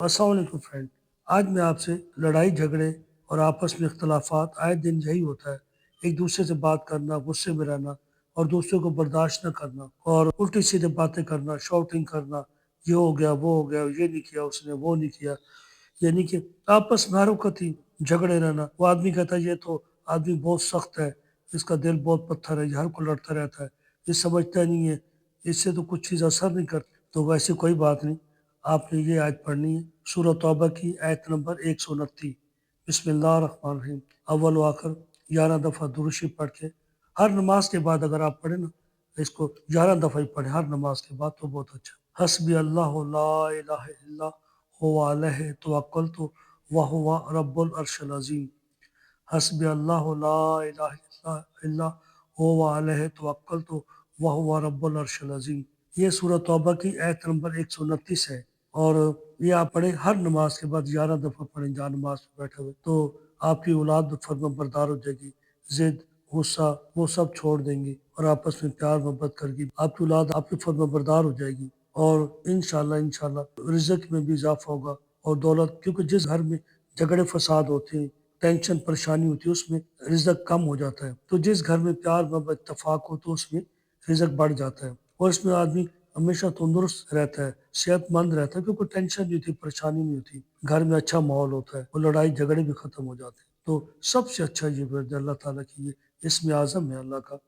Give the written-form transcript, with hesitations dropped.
अस्सलाम वालेकुम फ्रेंड। आज मैं आपसे लड़ाई झगड़े और आपस में इख्तलाफात आए दिन यही होता है। एक दूसरे से बात करना, गुस्से में रहना और दूसरों को बर्दाश्त न करना और उल्टी सीधे बातें करना, शॉटिंग करना, ये हो गया, वो हो गया, ये नहीं किया उसने, वो नहीं किया। यानी कि आपस में हर वक़्त ही झगड़े रहना। वो आदमी कहता है ये तो आदमी बहुत सख्त है, इसका दिल बहुत पत्थर है, ये हर को लड़ता रहता है, ये समझता नहीं है, इससे तो कुछ चीज़ असर नहीं करती। तो वैसे कोई बात नहीं, आपने ये आयत पढ़नी है, सूरह तौबा की आयत नंबर 129। बिस्मिल्लाहिर्रहमानिर्रहीम। अव्वल व आखिर 11 दफ़ा दुरूद शरीफ पढ़ के हर नमाज के बाद अगर आप पढ़ें ना, इसको 11 दफ़ा ही पढ़ें हर नमाज के बाद तो बहुत अच्छा। हस्बी अल्लाह ला इलाहा इल्ला हुवा अलैहि तवक्कलतु व हुवा रब्बुल अर्शिल अज़ीम। हस्बी अल्लाह ला इलाहा इल्ला हुवा अलैहि तवक्कलतु व हुवा रब्बुल अर्शिल अज़ीम। ये सूरह तौबा की आयत नंबर 129 है और ये आप पढ़ें हर नमाज के बाद 11 दफ़ा पढ़ें जहाँ नमाज में बैठे हुए, तो आपकी औलाद फर्माबरदार हो जाएगी। ज़िद, गुस्सा वो सब छोड़ देंगी और आपस में प्यार मोहब्बत करेगी। आपकी औलाद आपकी फर्माबरदार हो जाएगी और इंशाअल्लाह इंशाअल्लाह रिज़्क में भी इज़ाफ़ा होगा और दौलत, क्योंकि जिस घर में झगड़े फ़साद होते हैं, टेंशन परेशानी होती है, उसमें रिज़्क कम हो जाता है। तो जिस घर में प्यार मोहब्बत इत्तेफ़ाक हो तो उसमें रिज़्क बढ़ जाता है और इसमें आदमी हमेशा तंदुरुस्त रहता है, सेहतमंद रहता है, क्योंकि टेंशन नहीं होती, परेशानी नहीं होती। घर में अच्छा माहौल होता है और लड़ाई झगड़े भी ख़त्म हो जाते हैं। तो सबसे अच्छा ये वर्द अल्लाह ताला की ये इस्म आज़म है अल्लाह का।